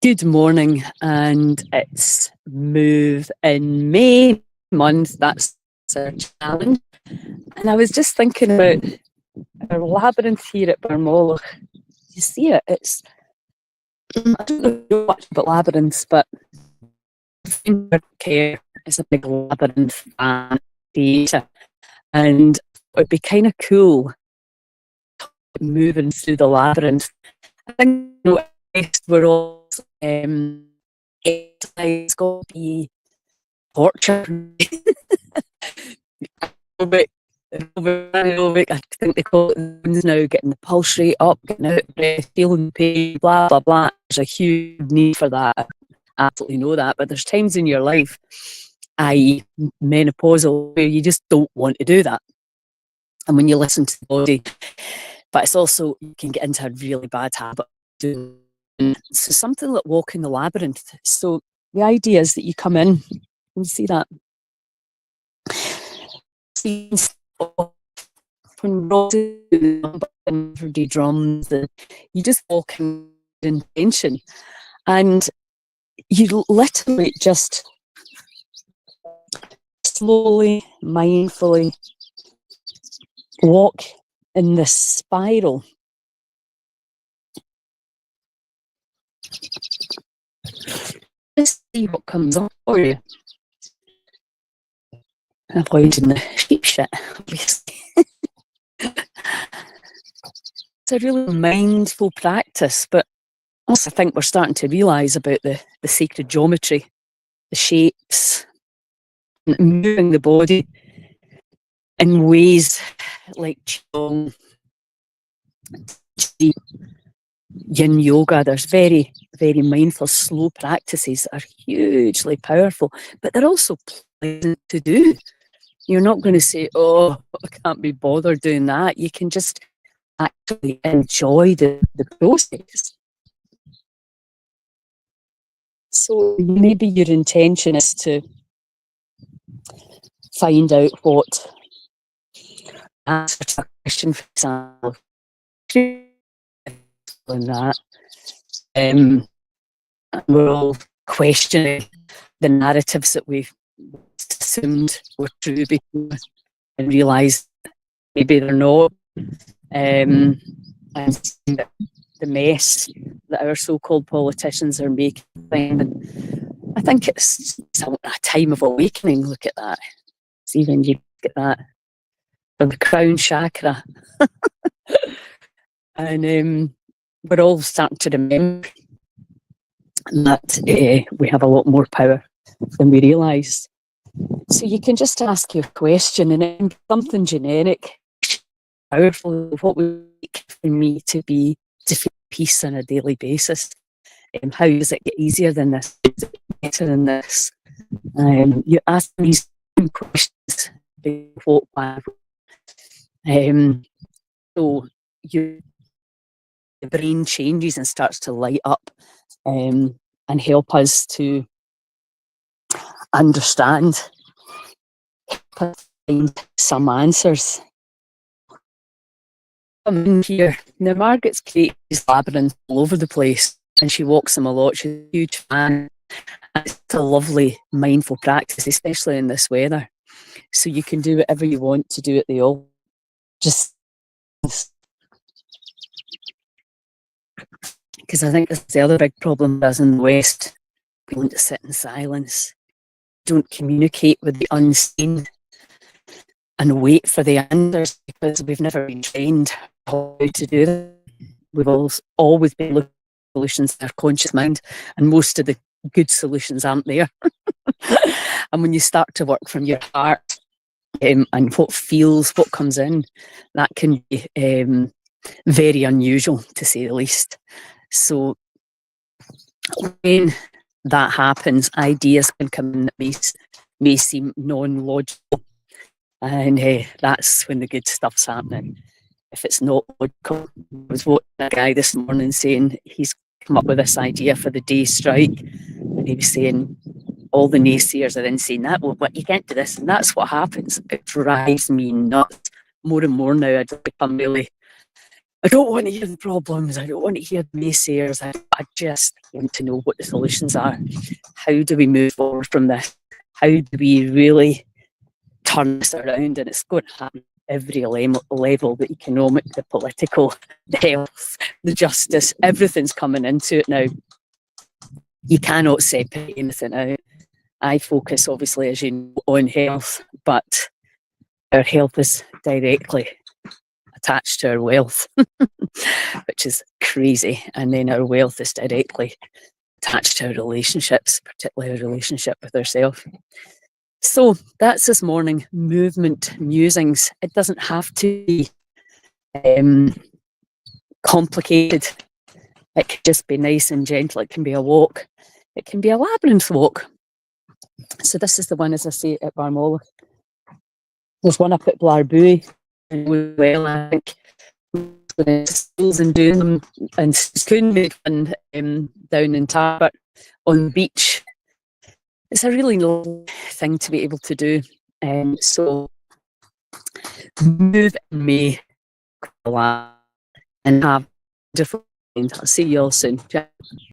Good morning, and it's Move in May month. That's our challenge. And I was just thinking about our labyrinth here at Barmolach. You see it? I don't know much about labyrinths, but care is a big labyrinth and theatre, and it'd be kind of cool moving through the labyrinth. I think we're all it's got to be torture. Aerobic, I think they call it now, getting the pulse rate up, getting out of breath, feeling pain, blah, blah, blah. There's a huge need for that. I absolutely know that. But there's times in your life, i.e. menopausal, where you just don't want to do that. And when you listen to the body, but it's also, you can get into a really bad habit of doing it. So something like walking the labyrinth. So the idea is that you come in, you see that? When everybody drums, you just walk in intention, and you literally just slowly, mindfully walk in this spiral. Just see what comes up for you. Avoiding the sheep shit, obviously. It's a really mindful practice, but also I think we're starting to realise about the sacred geometry, the shapes, moving the body in ways like Qigong, Yin yoga. There's very, very mindful, slow practices that are hugely powerful, but they're also pleasant to do. You're not going to say, oh, I can't be bothered doing that. You can just actually enjoy the process. So maybe your intention is to find out what answer to a question, for example, and that. We're all questioning the narratives that we've assumed were true before and realise maybe they're not. And the mess that our so-called politicians are making. And I think it's a time of awakening. Look at that. See when you get that for the crown chakra. And we're all starting to remember that we have a lot more power than we realise. So you can just ask your question, and then something generic, powerful, what would it for me to feel peace on a daily basis? How does it get easier than this? Is it better than this? You ask these questions, what, why? So the brain changes and starts to light up and help us to understand, find some answers. Come in here. Now, Margaret's created these labyrinths all over the place, and she walks them a lot. She's a huge fan. And it's a lovely, mindful practice, especially in this weather. So you can do whatever you want to do at the all. Just because I think that's the other big problem with us in the West. We want to sit in silence, don't communicate with the unseen, and wait for the answers, because we've never been trained how to do that. We've always been looking for solutions in our conscious mind, and most of the good solutions aren't there. And when you start to work from your heart and what feels, what comes in, that can be very unusual, to say the least. So when that happens, ideas can come in that may seem non-logical, and that's when the good stuff's happening. If it's not logical, I was watching a guy this morning saying he's come up with this idea for the day strike, and he was saying all the naysayers are then saying that, well, what, you can't do this, and that's what happens. It drives me nuts more and more now. I just become really I don't want to hear the problems. I don't want to hear the naysayers. I just want to know what the solutions are. How do we move forward from this? How do we really turn this around? And it's going to happen at every level, the economic, the political, the health, the justice, everything's coming into it now. You cannot separate anything out. I focus, obviously, as you know, on health, but our health is directly attached to our wealth, which is crazy. And then our wealth is directly attached to our relationships, particularly our relationship with ourselves. So that's this morning, movement musings. It doesn't have to be complicated. It can just be nice and gentle. It can be a walk. It can be a labyrinth walk. So this is the one, as I say, at Barmola. There's one up at Blarbui, and well, I think schools and doing them, and Schoon made one down in Tarbert on the beach. It's a really lovely thing to be able to do. So move in May and have different. I'll see you all soon.